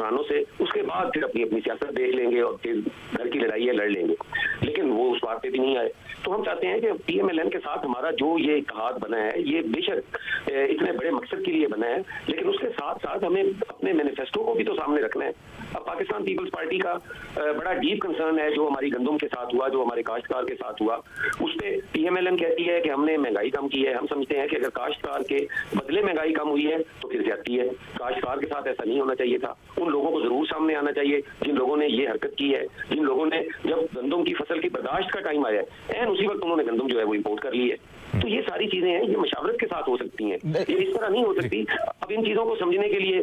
हुक्मरानों से, उसके बाद फिर अपनी अपनी सियासत देख लेंगे और फिर घर की लड़ाई है लड़ लेंगे, लेकिन वो उस बात पे भी नहीं आए। तो हम चाहते हैं कि PMLN के साथ हमारा जो ये इत्तेहाद बना है, ये बेशक इतने बड़े मकसद के लिए बना है, लेकिन उसके साथ साथ हमें अपने मैनिफेस्टो को भी तो सामने रखना है। अब पाकिस्तान पीपल्स पार्टी का बड़ा डीप कंसर्न है जो हमारी गंदम के साथ हुआ, जो हमारे काश्तकार के साथ हुआ, उस पर PMLN कहती है कि हमने महंगाई कम की है। हम समझते हैं कि अगर काश्तकार के बदले महंगाई कम हुई है तो फिर ज्यादती है। काश्तकार के साथ ऐसा नहीं होना चाहिए था। उन लोगों को जरूर सामने आना चाहिए जिन लोगों ने ये हरकत की है, जिन लोगों ने जब गंदम की फसल की बर्दाश्त का टाइम आया है, उसी वक्त उन्होंने गंदम जो है वो इम्पोर्ट कर ली है। तो ये सारी चीजें हैं, ये मशावरत के साथ हो सकती हैं, ये इस तरह नहीं हो सकती। अब इन चीजों को समझने के लिए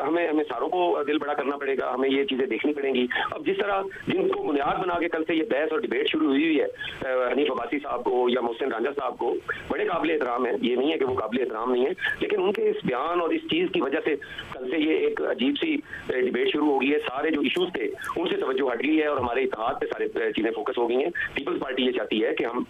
हमें सारों को दिल बड़ा करना पड़ेगा, हमें ये चीजें देखनी पड़ेंगी। अब जिस तरह जिनको बुनियाद बना के कल से ये बहस और डिबेट शुरू हुई है, हनीफ अब्बासी साहब को या मोहसिन रांझा साहब को बड़े काबिल एहतराम है, ये नहीं है कि वो काबिल एहतराम नहीं है, लेकिन उनके इस बयान और इस चीज की वजह से कल से ये एक अजीब सी डिबेट शुरू हो गई है। सारे जो इशूज थे उनसे तवज्जो हट गई है और हमारे इत्तेहाद पे सारे चीजें फोकस हो गई हैं। पीपल्स पार्टी ये चाहती है कि हम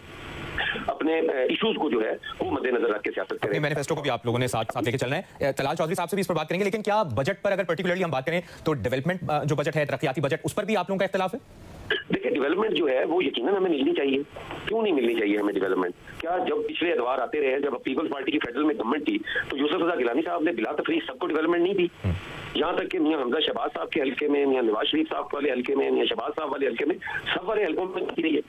अपने इश्यूज को जो है वो मद्देनजर रख के सियासत करें। मैनिफेस्टो को भी आप लोगों ने साथ साथ लेके चलना है। तलाल चौधरी साहब से भी इस पर बात करेंगे, लेकिन क्या बजट पर अगर पर्टिकुलरली हम बात करें तो डेवलपमेंट जो बजट है, तरक्याती बजट, उस पर भी आप लोगों का इख्तिलाफ है? देखिए, डेवलपमेंट जो है वो यकीनन हमें मिलनी चाहिए। क्यों नहीं मिलनी चाहिए हमें डेवलपमेंट? क्या जब पिछले अदवार आते रहे, जब पीपल्स पार्टी की फेडरल में गवर्नमेंट थी, तो यूसुफ रजा गिलानी साहब ने बिला तफरीक सबको डेवलपमेंट नहीं दी। यहाँ तक कि मियां हमजा शहबाज साहब के हल्के में, मियां नवाज शरीफ साहब वाले हल्के में, मियां शहबाज साहब वाले हल्के में, सब वाले हल्कों में की रही है।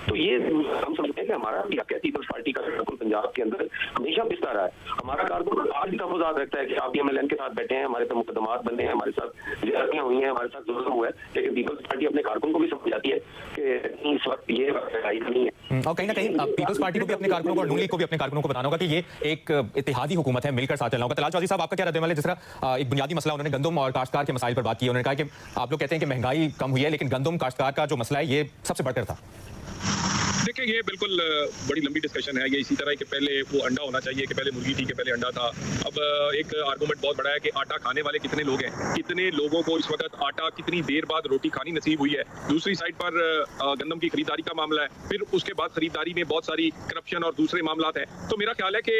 तो ये हम समझते हैं कि हमारा भी हक है। पीपल्स पार्टी का कारकुन पंजाब के अंदर हमेशा पिसता रहा है। हमारा कारकुन आज भी तहफ़्फ़ुज़ात रखता है कि आप PMLN के साथ बैठे हैं, हमारे पे मुकदमात बने हैं, हमारे साथ ज़्यादतियां हुई हैं, हमारे साथ जुल्म हुआ है, लेकिन पीपल्स पार्टी अपने कारकुन को भी समझ जाती है कि इस वक्त ये लड़ाई नहीं है। और कहीं ना कहीं पीपल्स पार्टी को भी अपने कारकुनों को और नून लीग को भी अपने कारकुनों को बताना होगा कि ये एक इत्तेहादी हुकूमत है, मिलकर साथ चलना होगा। तलाल चौधरी साहब, आपका क्या रद्द-ए-अमल है? जिस तरह एक बुनियादी मसला उन्होंने गंदम और काश्तकार के मसाइल पर बात की, उन्होंने कहा कि आप लोग कहते हैं कि महंगाई कम हुई है, लेकिन गंदम काश्तकार का जो मसला है ये सबसे बढ़कर था। देखिए, ये बिल्कुल बड़ी लंबी डिस्कशन है। ये इसी तरह कि पहले वो अंडा होना चाहिए कि पहले मुर्गी थी कि पहले अंडा था। अब एक आर्गूमेंट बहुत बड़ा है कि आटा खाने वाले कितने लोग हैं, कितने लोगों को इस वक्त आटा कितनी देर बाद रोटी खानी नसीब हुई है। दूसरी साइड पर गंदम की खरीदारी का मामला है, फिर उसके बाद खरीदारी में बहुत सारी करप्शन और दूसरे मामला हैं। तो मेरा ख्याल है कि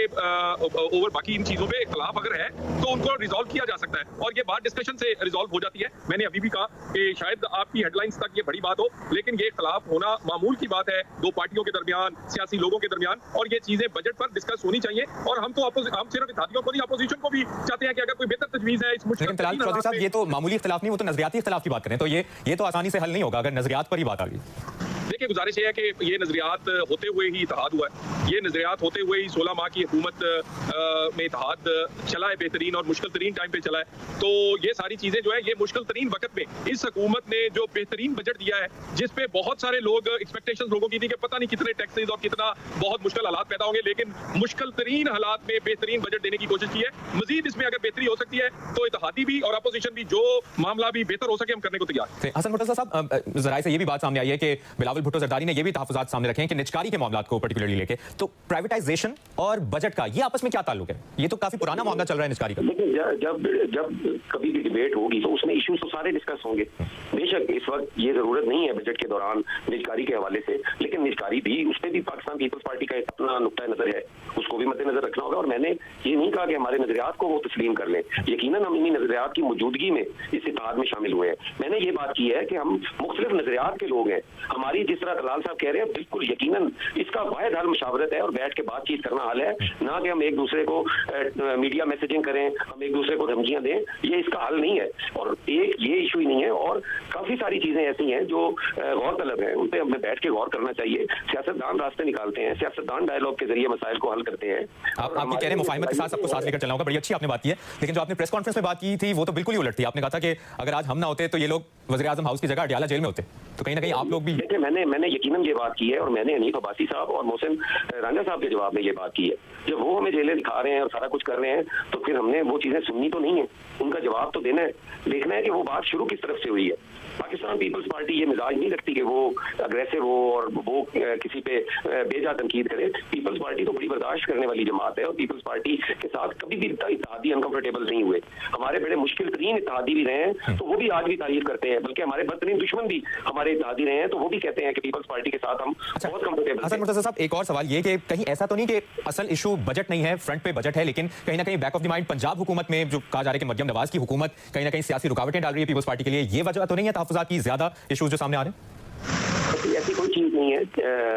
ओवर बाकी इन चीज़ों पर इख्तलाफ अगर है तो उनको रिजॉल्व किया जा सकता है और ये बात डिस्कशन से रिजॉल्व हो जाती है। मैंने अभी भी कहा कि शायद आपकी हेडलाइंस तक ये बड़ी बात हो, लेकिन ये इख्तलाफ होना मामूल की बात है दो पार्टियों के दरमियान, सियासी लोगों के दरमियान, और ये चीजें बजट पर डिस्कस होनी चाहिए। और हम सिर्फ इत्तेहादियों को नहीं, अपोजिशन को भी चाहते हैं कि अगर कोई बेहतर तजवीज है इस मुश्किल। लेकिन तलाल चौधरी साहब, ये तो मामूली इख्तिलाफ नहीं, वो तो नजरियाती इख्तिलाफ की बात करें तो ये तो आसानी से हल नहीं होगा अगर नजरियात पर ही बात आ गई। देखिए, गुजारिश है कि ये नजरियात होते हुए ही इत्तेहाद हुआ है। ये नजरियात होते हुए ही 16 माह की हुकूमत में इत्तेहाद चला है, बेहतरीन और मुश्किल तरीन टाइम पे चला है। तो ये सारी चीजें जो है, ये मुश्किल तरीन वक्त में इस हुकूमत ने जो बेहतरीन बजट दिया है, जिसपे बहुत सारे लोग एक्सपेक्टेशंस लोगों की थी कि पता नहीं कितने टैक्सेस और कितना बहुत मुश्किल हालात पैदा होंगे, लेकिन मुश्किल तरीन हालात में बेहतरीन बजट देने की कोशिश की है। मजीद इसमें अगर बेहतरी हो सकती है तो इत्तेहादी भी और अपोजिशन भी जो मामला भी बेहतर हो सके हम करने को तैयार हैं। हसन मुर्तज़ा साहब, जराए से ये भी बात सामने आई है कि बिलावल भुट्टो जरदारी ने ये भी तहफ़्फ़ुज़ात सामने रखे हैं कि निजकारी के मामलों को पर्टिकुलरली लेके, तो प्राइवेटाइजेशन और बजट का ये आपस में क्या ताल्लुक है? ये तो काफी पुराना मामला चल रहा है निजकारी का। लेकिन जब कभी भी डिबेट होगी तो उसमें इश्यूज तो सारे डिस्कस होंगे। बेशक इस वक्त ये जरूरत नहीं है बजट के दौरान निजकारी के हवाले से, लेकिन निजकारी भी, उस पर भी पाकिस्तान पीपल्स पार्टी का एक अपना नुक्ता नजर है, उसको भी मद्देनजर रखना होगा। और मैंने ये नहीं कहा कि हमारे नजरियात को वो तस्लीम कर लें, यकीनन हम इन्हीं नजरियात की मौजूदगी में इस इत्तेहाद में शामिल हुए हैं। मैंने ये बात की है कि हम मुख्तलिफ नजरियात के लोग हैं। हमारी जिस तरह तलाल साहब कह रहे हैं, बिल्कुल यकीनन इसका वाहिद हल मुशावरत है और बैठ के बातचीत करना हल है, ना कि हम एक दूसरे को मीडिया मैसेजिंग करें, हम एक दूसरे को धमकियां दें, ये इसका हल नहीं है। और एक ये इशू ही नहीं है, और काफी सारी चीजें ऐसी हैं जो गौर तलब है, उन पर हमें बैठ के गौर करना चाहिए। सियासतदान रास्ते निकालते हैं, सियासतदान डायलॉग के जरिए मसाइल को हल करते हैं। आप कह रहे हैं मुफाहिमत के साथ सबको साथ लेकर चलना होगा, बड़ी अच्छी आपने बात की है, लेकिन जो आपने प्रेस कॉन्फ्रेंस में बात की थी वो तो बिल्कुल ही उलट थी। आपने कहा था कि अगर आज हम ना होते तो ये लोग वज़ीर-ए-आज़म हाउस की जगह अडयाला जेल में होते। तो कहीं ना कहीं आप लोग भी, देखिए, मैंने यकीनन ये बात की है, और मैंने हनीफ अब्बासी साहब और मोहसिन रांझा साहब के जवाब में ये बात की है। जब वो हमें जेलें दिखा रहे हैं और सारा कुछ कर रहे हैं, तो फिर हमने वो चीजें सुननी तो नहीं है, उनका जवाब तो देना है। देखना है कि वो बात शुरू किस तरफ से हुई है। पाकिस्तान पीपल्स पार्टी ये मिजाज नहीं रखती कि वो अग्रेसिव हो और वो किसी पे बेजा तनकीद करे। पीपल्स पार्टी तो बड़ी बर्दाश्त करने वाली जमात है, और पीपल्स पार्टी के साथ कभी भी इत्तेहादी अनकंफर्टेबल नहीं हुए। हमारे बड़े मुश्किल तरीन इत्तेहादी भी रहे हैं, तो वो भी आज भी तारीफ करते हैं, बल्कि हमारे बदतरीन दुश्मन भी हमारे हमारे इत्तेहादी रहे हैं, तो वो भी कहते हैं कि पीपल्स पार्टी के साथ हम बहुत कंफर्टेबल। हसन मुर्तजा साहब, एक और सवाल ये कि कहीं ऐसा तो नहीं कि असल इशू बजट नहीं है, फ्रंट पे बजट है, लेकिन कहीं ना कहीं back of the mind Punjab हुकूमत में जो कहा जा रहा है कि मरियम नवाज की हुकूमत कहीं ना कहीं सियासी रुकावटें डाल रही है पीपल्स पार्टी के लिए, ये वजह तो नहीं है तहफ्फुज़ात की ज्यादा इशूज जो सामने आ रहे हैं? ऐसी कोई चीज नहीं है।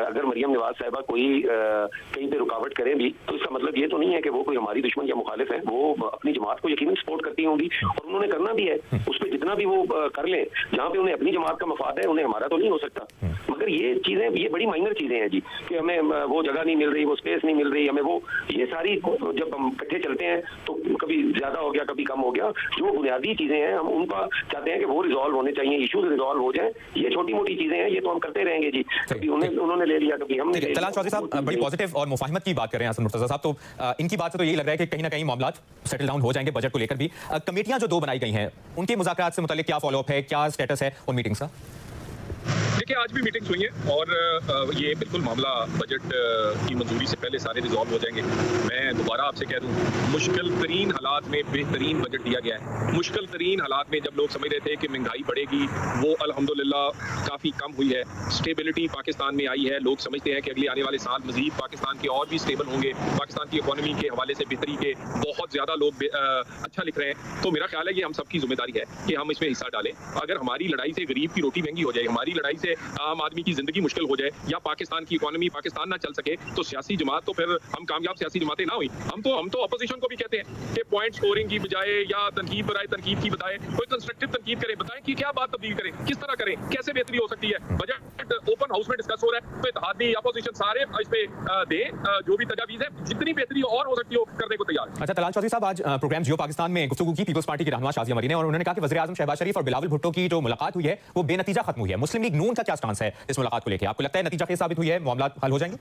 अगर मरियम नवाज साहिबा कोई कहीं पे रुकावट करें भी, तो इसका मतलब ये तो नहीं है कि वो कोई हमारी दुश्मन या मुखालिफ है। वो अपनी जमात को यकीनन सपोर्ट करती होंगी और उन्होंने करना भी है। उस पर जितना भी वो कर लें, जहाँ पे उन्हें अपनी जमात का मफाद है, उन्हें हमारा तो नहीं हो सकता। मगर ये चीजें, ये बड़ी माइनर चीजें हैं जी, कि हमें वो जगह नहीं मिल रही, वो स्पेस नहीं मिल रही हमें, वो ये सारी जब हम इकट्ठे चलते हैं तो कभी ज्यादा हो गया, कभी कम हो गया। जो बुनियादी चीजें हैं हम उनका चाहते हैं कि वो रिजॉल्व होने चाहिए, इश्यूज रिजॉल्व हो जाए। ये छोटी मोटी चीजें हैं, ये तो हम करते रहेंगे जी। कभी उन्होंने ले लिया, कभी हमने। तलाल चौधरी साहब, बड़ी पॉजिटिव और मुफाहिमत की बात कर रहे हैं हसन मुर्तजा साहब, तो इनकी बात से तो यही लग रहा है कि कहीं ना कहीं मामला सेटल डाउन हो जाएंगे बजट को लेकर भी। कमेटियां जो 2 बनाई गई हैं, उनके मुज़ाकरात से मुताल्लिक क्या फॉलोअप है, क्या स्टेटस है उन मीटिंग्स का? देखिए, आज भी मीटिंग्स हुई हैं और ये बिल्कुल मामला बजट की मंजूरी से पहले सारे रिजॉल्व हो जाएंगे। मैं दोबारा आपसे कह दूं, मुश्किल तरीन हालात में बेहतरीन बजट दिया गया है। मुश्किल तरीन हालात में जब लोग समझ रहे थे कि महंगाई बढ़ेगी, वो अल्हम्दुलिल्लाह काफ़ी कम हुई है। स्टेबिलिटी पाकिस्तान में आई है। लोग समझते हैं कि अगले आने वाले साल मजीद पाकिस्तान के और भी स्टेबल होंगे। पाकिस्तान की इकोनॉमी के हवाले से बेहतरी के बहुत ज़्यादा लोग अच्छा लिख रहे हैं। तो मेरा ख्याल है ये हम सबकी जिम्मेदारी है कि हम इसमें हिस्सा डालें। अगर हमारी लड़ाई से गरीब की रोटी महंगी हो जाए, हमारी लड़ाई से आम आदमी की जिंदगी मुश्किल हो जाए, या पाकिस्तान की इकोनॉमी पाकिस्तान ना चल सके, तो सियासी जमात तो फिर हम कामयाब सियासी जमातें ना हुई। हम तो अपोजिशन को भी कहते हैं कि पॉइंट स्कोरिंग की बजाय या तनकीद बनाए, तनकीद की बजाय कोई कंस्ट्रक्टिव तनकीद करें, बताएं कि क्या बात तब्दील करें, किस तरह करें, कैसे बेहतरी हो सकती है। बजट ओपन हाउस में डिस्कस हो रहा है, तो इत्तेहादी अपोजिशन सारे इस पे दें जो भी तजावीज़ है, जितनी बेहतरी और हो सकती हो करने को तैयार। अच्छा तलाल चौधरी साहब, आज प्रोग्राम जियो पाकिस्तान में गुफ्तगू की पीपल्स पार्टी की रहनुमा शाज़िया मरी ने, और उन्होंने कहा कि वज़ीर आज़म शहबाज शरीफ और बिलावल भुट्टो की जो मुलाकात हुई है वो बेनतीजा खत्म हुई है। मुस्लिम लीग नून का क्या स्टांस है इस मुलाकात को लेकर? आपको लगता है नतीजा खेज साबित हुई है, मामला हल हो जाएंगे?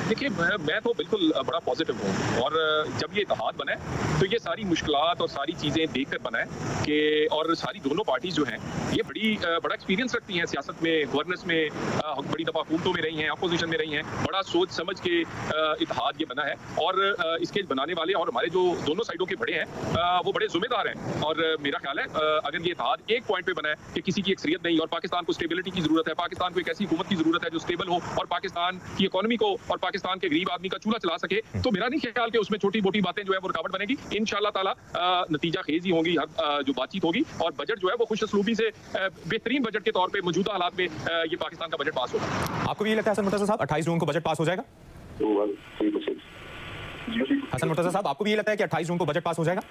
देखिए, मैं तो बिल्कुल बड़ा पॉजिटिव हूँ, और जब ये इत्तेहाद बना है तो ये सारी मुश्किलात और सारी चीज़ें देख कर बना है कि, और सारी दोनों पार्टीज जो हैं ये बड़ा एक्सपीरियंस रखती हैं सियासत में, गवर्नेंस में, बड़ी दफ़ा हुकूमतों में रही हैं, अपोजिशन में रही हैं। बड़ा सोच समझ के इत्तेहाद ये बना है, और इसके बनाने वाले और हमारे जो दोनों साइडों के बड़े हैं वो बड़े जिम्मेदार हैं। और मेरा ख्याल है अगर ये इत्तेहाद एक पॉइंट पे बना है कि किसी की अक्सरियत नहीं, और पाकिस्तान को स्टेबिलिटी की जरूरत है, पाकिस्तान को एक ऐसी हुकूमत की जरूरत है जो स्टेबल हो और पाकिस्तान की इकोनॉमी को और पाकिस्तान के गरीब आदमी का चूल्हा चला सके, तो मेरा नहीं ख्याल कि उसमें छोटी मोटी बातें जो है वो रुकावट बनेगी। इंशाल्लाह ताला नतीजा खेज ही होंगी, जो बातचीत होगी, और बजट जो है वो खुश असलूबी से बेहतरीन बजट के तौर पे मौजूदा हालात में ये पाकिस्तान का बजट पास होगा। आपको भी ये लगता है हसन मुर्तजा साहब 28 जून को बजट पास हो जाएगा? हसन मुर्तजा साहब, आपको भी ये लगता है कि 28 जून को बजट पास हो जाएगा?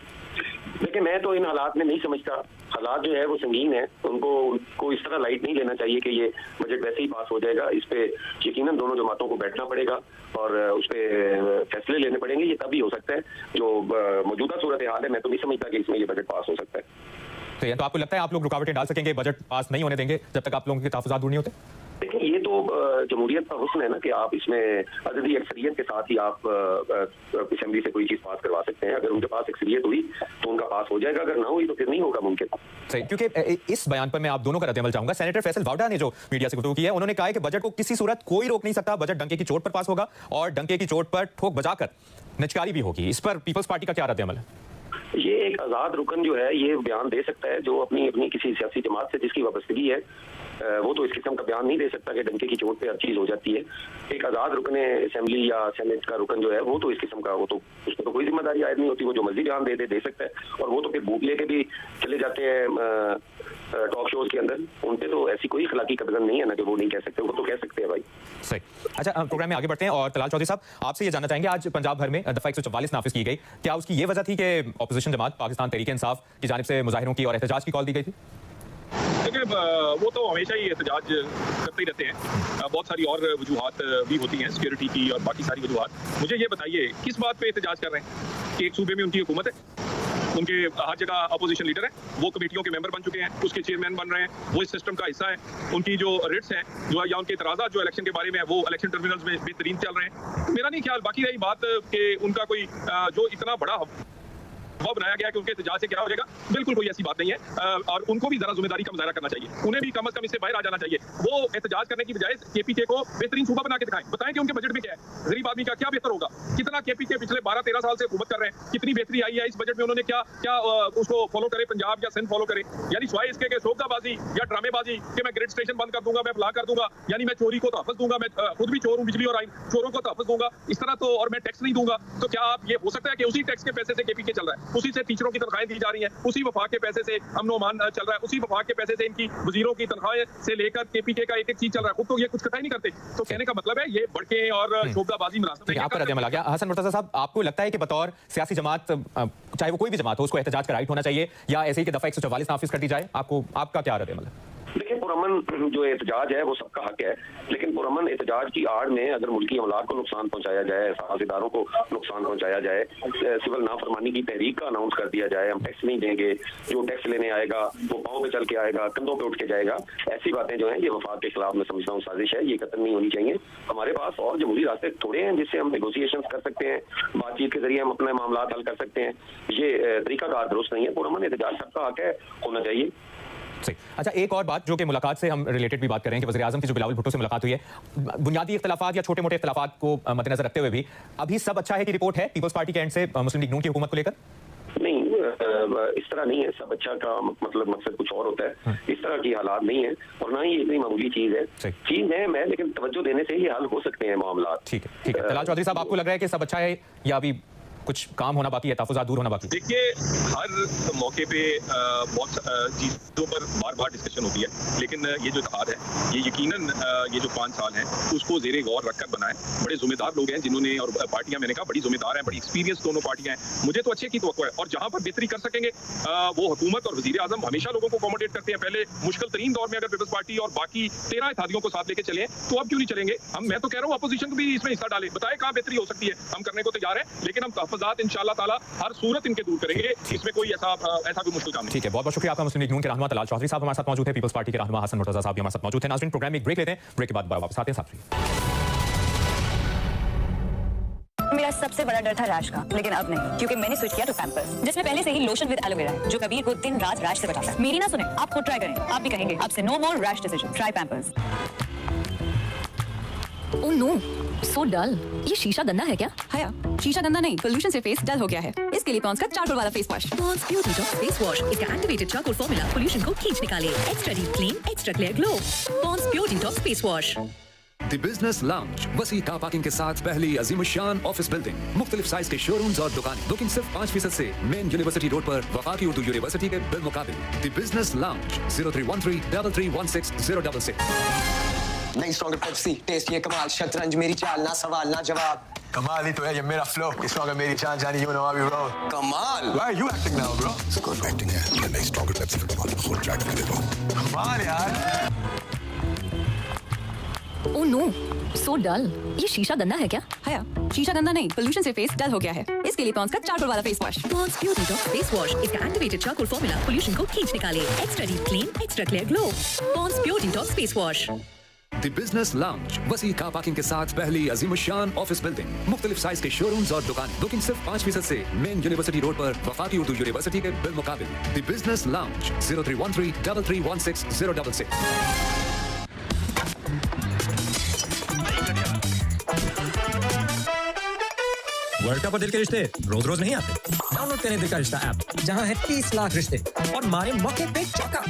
देखिए, मैं तो इन हालात में नहीं समझता। हालात जो है वो संगीन है, उनको इस तरह लाइट नहीं लेना चाहिए कि ये बजट वैसे ही पास हो जाएगा। इस पे यकीनन दोनों जमातों को बैठना पड़ेगा और उस पर फैसले लेने पड़ेंगे। ये तभी हो सकता है। जो मौजूदा सूरत हाल है, मैं तो नहीं समझता कि इसमें ये बजट पास हो सकता है। तो आपको लगता है आप लोग रुकावटें डाल सकेंगे, बजट पास नहीं होने देंगे जब तक आप लोगों के तहफ़्फ़ुज़ात दूर नहीं होते? देखिए, ये तो जमहूरियत का हुस्न है ना कि आप इसमें अददी अक्सरियत के साथ ही आप असेंबली से कोई चीज पास करवा सकते हैं। अगर उनके पास अक्सरियत हुई तो उनका पास हो जाएगा, अगर ना हुई तो फिर नहीं होगा मुमकिन। सही, क्योंकि इस बयान पर मैं आप दोनों का रद्द-ए-अमल चाहूंगा। सेनेटर फैसल वावडा ने जो मीडिया से गुफ्तगू की है, उन्होंने कहा है कि बजट को किसी सूरत कोई रोक नहीं सकता, बजट डंके की चोट पर पास होगा और डंके की चोट पर ठोक बजाकर निचकारी भी होगी। इस पर पीपल्स पार्टी का क्या रद्द-ए-अमल है? ये एक आज़ाद रुकन जो है ये बयान दे सकता है, जो अपनी किसी सियासी जमात से जिसकी वाबस्तगी है, वो तो इस किस्म का बयान नहीं दे सकता कि डंके की चोट पे हर चीज हो जाती है। एक आज़ाद रुकन असेंबली या सेनेट का रुकन जो है वो तो इस किस्म का, वो तो उसमें तो कोई जिम्मेदारी आयद नहीं होती। वो जो मर्जी बयान दे सकता है, और वो तो फिर बूट लेके भी चले जाते हैं टॉक शोज के अंदर। उनपे तो ऐसी कोई अखलाकी कदर नहीं है ना कि वो नहीं कह सकते, वो तो कह सकते हैं भाई। सही। अच्छा, प्रोग्राम में आगे बढ़ते हैं और तलाल चौधरी साहब, आपसे ये जानना चाहेंगे, आज पंजाब भर में दफा 144 नाफिज की गई, क्या उसकी ये वजह थी कि अपोजिशन जमात पाकिस्तान तहरीक इंसाफ की जानिब से मुजाहिरों की और एहतजाज की कॉल दी गई थी? देखिए, वो तो हमेशा ही एहतजाज करते ही रहते हैं। बहुत सारी और वजूहात भी होती हैं, सिक्योरिटी की और बाकी सारी वजूहात। मुझे ये बताइए किस बात पे एहतजाज कर रहे हैं? कि एक सूबे में उनकी हुकूमत है, उनके हर जगह अपोजिशन लीडर है, वो कमेटियों के मेंबर बन चुके हैं, उसके चेयरमैन बन रहे हैं, वो इस सिस्टम का हिस्सा है। उनकी जो रिट्स हैं जो या उनके इतराज़ात जो इलेक्शन के बारे में है, वो इलेक्शन ट्रिब्यूनल्स में बेहतरीन चल रहे हैं। मेरा नहीं ख्याल, बाकी रही बात कि उनका कोई जो इतना बड़ा वो बनाया गया कि उनके एहतजाज से क्या हो जाएगा, बिल्कुल कोई ऐसी बात नहीं है। और उनको भी जरा जिम्मेदारी का मुजाहरा करना चाहिए, उन्हें भी कम से कम इससे बाहर आ जाना चाहिए। वो एहतजाज करने की बजाय केपीके को बेहतरीन सूबा बना के बताएं कि उनके बजट में क्या है, गरीब आदमी का क्या बेहतर होगा, कितना केपीके पिछले 12-13 साल से हुकूमत कर रहे हैं, कितनी बेहतरी आई है इस बजट में, उन्होंने क्या क्या उसको फॉलो करे, पंजाब या सिंध फॉलो करे। यानी स्वाय इसके कि शोबदाबाजी या ड्रामेबाजी कि मैं ग्रिड स्टेशन बंद कर दूंगा, मैं फला कर दूंगा, यानी मैं चोरी को तहफ़्फ़ुज़ दूंगा, मैं खुद भी चोर हूं, बिजली और आइन चोरों को तहफ़्फ़ुज़ दूंगा, इस तरह तो, और मैं टैक्स नहीं दूंगा, तो क्या आप ये हो सकता है कि उसी टैक्स के पैसे से केपीके चल रहा है, उसी से टीचरों की तनख्वाहें दी जा रही हैं, उसी वफाक के पैसे से अमन ओमान चल रहा है, उसी वफाक के पैसे से इनकी वजीरों की तनख्वाहें से लेकर केपीके का एक एक चीज चल रहा है, खुद तो ये कुछ इकट्ठा ही नहीं करते। तो कहने का मतलब है ये बढ़के और शोबदाबाजी मुनासिब आप पर रद्द अमल आ गया। हसन मुर्तज़ा साहब, आपको लगता है कि बतौर सियासी जमात, चाहे वो कोई भी जमात हो, उसको एहतजाज का राइट होना चाहिए या ऐसे ही कि दफा 144 नाफिज कर दी जाए? आपका क्या रद्द अमल है? देखिए, पुरअमन जो एहतजाज है वो सबका हक है, लेकिन पुरअमन एहतजाज की आड़ में अगर मुल्की अमलाक को नुकसान पहुंचाया जाए, साझेदारों को नुकसान पहुंचाया जाए, सिविल नाफरमानी की तहरीक का अनाउंस कर दिया जाए, हम टैक्स नहीं देंगे, जो टैक्स लेने आएगा वो पाँव पे चल के आएगा, कंधों पे उठ के जाएगा, ऐसी बातें जो हैं ये वफाक के खिलाफ मैं समझता हूँ साजिश है, ये कतई नहीं होनी चाहिए। हमारे पास और जमहूरी रास्ते थोड़े हैं जिससे हम नेगोशिएशन कर सकते हैं, बातचीत के जरिए हम अपने मामला हल कर सकते हैं, ये तरीकाकार दुरुस्त नहीं है। पुरअमन एहतजाज सबका हक है, होना चाहिए। सही। अच्छा, एक और बात जो कि मुलाकात से हम रिलेटेड भी बात करें कि वज़ीर-ए-आज़म की जो बिलावल भुट्टो से मुलाकात हुई है, बुनियादी इख्तिलाफात या छोटे मोटे इख्तिलाफात को मद्देनजर रखते हुए भी अभी सब अच्छा है की रिपोर्ट है पीपल्स पार्टी के एंड से मुस्लिम लीग नून की हुकूमत को लेकर? नहीं, इस तरह नहीं है। सब अच्छा का मतलब मकसद कुछ और होता है, इस तरह की हालात नहीं है और ना ही इतनी मामूली चीज है मैं लेकिन तवज्जो देने से ही हल हो सकते हैं मामला। ठीक है। तलाल चौधरी साहब, आपको लग रहा है कि सब अच्छा है या अभी कुछ काम होना बाकी है, तहफ़्फ़ुज़ात दूर होना बाकी? देखिए, हर मौके पे बहुत चीज़ों पर बार डिस्कशन होती है, लेकिन ये जो इत्तेहाद है ये यकीनन ये जो 5 साल हैं उसको ज़ेरे गौर रखकर बनाए। बड़े ज़िम्मेदार लोग हैं जिन्होंने, और पार्टियां मैंने कहा बड़ी ज़िम्मेदार हैं, बड़ी एक्सपीरियंस दोनों पार्टियां हैं। मुझे तो अच्छे की तवक्को है और जहां पर बेहतरी कर सकेंगे वो हुकूमत और वज़ीर-ए-आज़म हमेशा लोगों को अकोमोडेट करते हैं। पहले मुश्किल तरीन दौर में अगर पीपल्स पार्टी और बाकी 13 इत्तेहादियों को साथ लेके चले तो अब क्यों नहीं चलेंगे हम? मैं तो कह रहा हूँ अपोजिशन को भी इसमें हिस्सा डाले, बताए कहाँ बेहतरी हो सकती है, हम करने को तैयार है, लेकिन हम तहफ़्फ़ुज़ात इंशाअल्लाह ताला हर सूरत इनके दूर करेंगे, इसमें कोई ऐसा कोई मुश्किल काम नहीं। ठीक है, बहुत बहुत शुक्रिया आपका। मुस्लिम लीग नून के रहनुमा तलाल चौधरी साहब हमारे साथ मौजूद है, पीपल्स पार्टी के रहनुमा हसन मुर्तज़ा साहब भी हमारे साथ मौजूद हैं। नाज़रीन, प्रोग्राम में एक ब्रेक लेते हैं, ब्रेक के बाद वापस आते हैं साथ। मेरा सबसे बड़ा डर था रैश का, लेकिन अब नहीं, क्योंकि मैंने स्विच किया टू पैम्पर्स, जिसमें पहले से ही लोशन विद एलोवेरा है जो कबीर को दिन रात रैश से बचाता है। मेरी ना सुने, आप खुद ट्राई करें, आप भी कहेंगे अब से no more rash decision, try Pampers. Oh no, so dull. ये शीशा गंदा है क्या? हया, शीशा गंदा नहीं, पोल्यूशन से फेस डल हो गया है। इसके लिए पॉन्ड्स का चारकोल वाला face wash. Pond's beauty top face wash, इसका एक्टिवेटेड चारकोल फॉर्मूला पोल्यूशन को खींच निकाले। Extra deep clean, extra clear glow. Pond's beauty top face wash. The business lounge, वसी कार पार्किंग के साथ पहली अजीमुशान ऑफिस बिल्डिंग, मुख्तलिफ साइज के शोरूम्स और दुकानें। बुकिंग सिर्फ 5% से मेन यूनिवर्सिटी रोड पर वफाकी उर्दू यूनिवर्सिटी के बिलमुकाबिल। द बिजनेस लाउंज, 03133316 नई स्ट्रॉन्गर पेप्सी, टेस्ट ये कमाल, शतरंज मेरी चाल, ना सवाल ना जवाब। कमाल ही तो है ये मेरा फ्लो, स्ट्रॉन्गर मेरी चाल, जानी you know how we roll. कमाल। Why are you acting now, bro? कौन एक्टिंग है? मैं नई स्ट्रॉन्गर पेप्सी का कमाल फुल ट्रैक कर देता हूं। कमाल यार। ओह नो, सो डल। ये शीशा गंदा है क्या? हया, शीशा गंदा नहीं, पोल्यूशन से फेस डल हो गया है। इसके लिए पॉन्ड्स का चारकोल वाला face wash. Pond's beauty top face wash, इसका एक्टिवेटेड चारकोल फॉर्मूला पोल्यूशन को खींच निकाले। Extra deep clean, extra clear glow. Pond's beauty top face wash. The business lounge, वसी कार पार्किंग के साथ पहली अजीमुशान ऑफिस बिल्डिंग, मुख्तलिफ साइज के शोरूम्स और दुकानें। बुकिंग सिर्फ 5% से मेन यूनिवर्सिटी रोड पर वफाकी उर्दू यूनिवर्सिटी के बिलमुकाबिल। The business lounge, 03133316 world cup और दिल के रिश्ते रोज रोज नहीं आते। डाउनलोड करें दिल का रिश्ता ऐप, जहां है 30 लाख रिश्ते और मारे मौके पे चौका।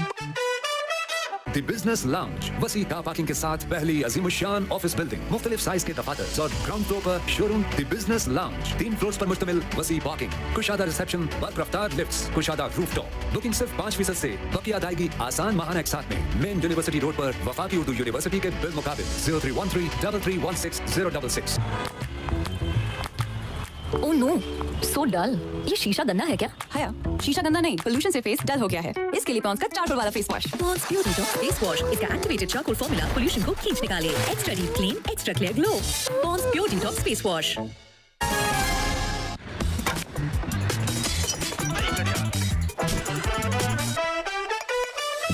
द बिजनेस लाउंज, वसी कार पार्किंग के साथ पहली अजीमुशान ऑफिस बिल्डिंग, मुख्तलिफ साइज के दफातर और ग्राउंड फ्लोर पर showroom. The business lounge, 3 floors पर मुश्तमिल वसी पार्किंग, कुशादा रिसेप्शन, बल्क रफ्तार लिफ्ट्स, कुशादा रूफटॉप। बुकिंग सिर्फ 5% से, बाकी अदायगी आसान माहाना एक साथ में। मेन यूनिवर्सिटी रोड पर वफाकी उर्दू यूनिवर्सिटी के बिलमुकाबिल। 03133316 ओह नो, सो डल। ये शीशा गंदा है क्या? हया, शीशा गंदा नहीं, पोल्यूशन से फेस डल हो गया है। इसके लिए पॉन्ड्स का चारकोल वाला face wash. Pond's beauty top face wash, इसका एक्टिवेटेड चारकोल फॉर्मूला पोल्यूशन को खींच निकाले। Extra deep clean, extra clear glow. Pond's beauty top face wash.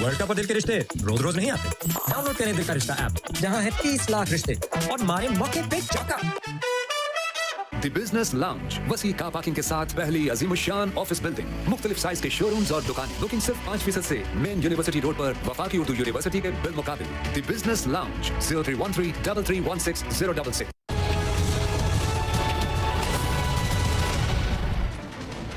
World cup और दिल के रिश्ते रोज रोज नहीं आते। डाउनलोड करें दिल का रिश्ता ऐप, जहां है 30 लाख रिश्ते और मारे मौके पे चौका। द बिजनेस लाउंज, वसी कार पार्किंग के साथ पहली अजीमुशान ऑफिस बिल्डिंग, मुख्तलिफ साइज के शोरूम्स और दुकानें। बुकिंग सिर्फ 5% से। मेन यूनिवर्सिटी रोड पर वफाकी उर्दू यूनिवर्सिटी के बिल मुकाबिल। The business lounge 0313 3316 066।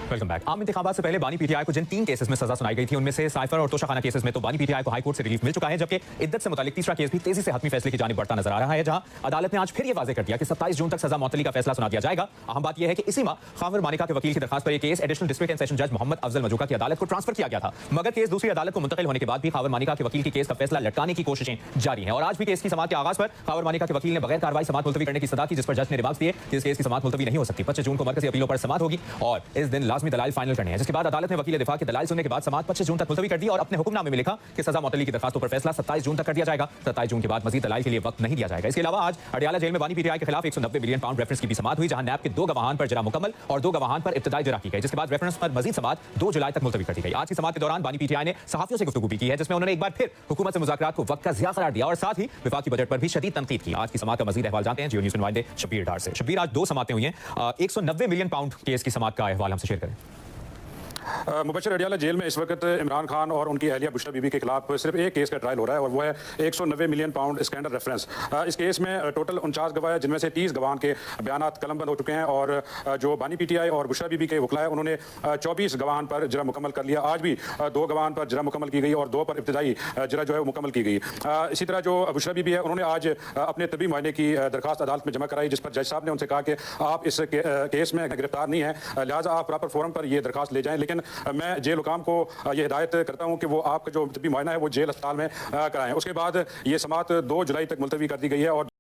Welcome back. आम इंतखाबात से पहले बानी पीटीआई को जिन 3 केसेस में सजा सुनाई गई थी, उनमें से साइफर और तोशाखाना केसेस में तो बानी पीटीआई को हाई कोर्ट से रिलीफ मिल चुका है, जबकि इद्दत से मुतालिक तीसरा केस भी तेजी से हतमी फैसले की जानिब बढ़ता नजर आ रहा है, जहां अदालत ने आज फिर यह वाज़ेह कर दिया कि 27 जून तक सजा मुअत्तली का फैसला सुना दिया जाएगा। अहम बात यह है कि इसी माह खावर मानिका के वकील की दरखास्त पर यह case additional district and session जज मोहम्मद अफजल मजूका की अदालत को ट्रांसफर किया गया था, मगर केस दूसरी अदालत को मुंतकिल होने के बाद भी खावर मानिका के वकील की केस का फैसला लटकाने की कोशिशें जारी हैं। और आज भी केस की समाअत के आगाज पर खावर मानिका के वकील ने बगैर कार्रवाई समाअत मुलतवी करने की सदा की, जिस पर जज ने रिमार्क्स दिए कि इस केस की समाअत मुलतवी नहीं हो सकती। 25 जून को मरकज़ी अपीलों पर समाअत होगी और इस दिन लाजमी दलाइल फाइनल करने हैं, जिसके बाद अदालत ने वकील दिफा के दलाइल सुनने के बाद समाअत 25 जून तक मुलतवी कर दी और अपने हुक्मनामे में लिखा कि सजा मुअत्तली की दरखास्तों पर फैसला 27 जून तक कर दिया जाएगा। 27 जून के बाद मजीद दलाइल के लिए वक्त नहीं दिया जाएगा। इसके अलावा आज अडियाला जेल में बानी पीटीआई के खिलाफ 190 मिलियन पाउंड रेफरेंस की भी समाअत हुई, जहां नैब के 2 गवाहान पर जरा मुकम्मल और 2 गवाहान पर इब्तिदाई जरा की गई, जिसके बाद रेफरेंस पर मजीद समाअत 2 जुलाई तक मुलतवी कर दी गई। आज की समाअत के दौरान बानी पीटीआई ने सहाफियों से गुफ्तगू भी की है, जिसमें उन्होंने एक बार फिर हुकूमत से मुज़ाकरात को वक्त का ज़िया करार दिया और साथ ही विफाकी बजट पर भी शदीद तनकीद की। आज की समाअत का मजीद अहवाल जानते हैं जियो न्यूज़ नुमाइंदे शब्बीर डार से। शब्बीर, आज 2 समाअतें हुई हैं, 190 मिलियन पाउंड केस की समाअत का अहवाल हमसे शेयर करें। मुबशर अडियाला जेल में इस वक्त इमरान खान और उनकी अहलिया बुशरा बीबी के खिलाफ सिर्फ एक केस का ट्रायल हो रहा है और वो है 190 मिलियन पाउंड स्कैंडल रेफरेंस। इस केस में टोटल 49 गवाह है, जिनमें से 30 गवाहान के बयानात कलमबंद हो चुके हैं और जो बानी पीटीआई और बुशरा बीबी के वकला है उन्होंने 24 गवाहान पर जरा मुकम्मल कर लिया। आज भी 2 गवाहान पर जरा मुकम्मल की गई और 2 पर इब्तिदाई जरा जो है वो मुकम्मल की गई। इसी तरह जो बुशरा बीबी है उन्होंने आज अपने तबी मुआयने की दरखास्त अदालत में जमा कराई, जिस पर जज साहब ने उनसे कहा कि आप इस केस में गिरफ्तार नहीं है, लिहाजा आप प्रॉपर फोरम पर ये दरखास्त ले जाएं, लेकिन मैं जेल हुकाम को ये हिदायत करता हूं कि वो आपका जो तबी मुआयना है वो जेल अस्पताल में कराएं। उसके बाद ये समाअत 2 जुलाई तक मुलतवी कर दी गई है और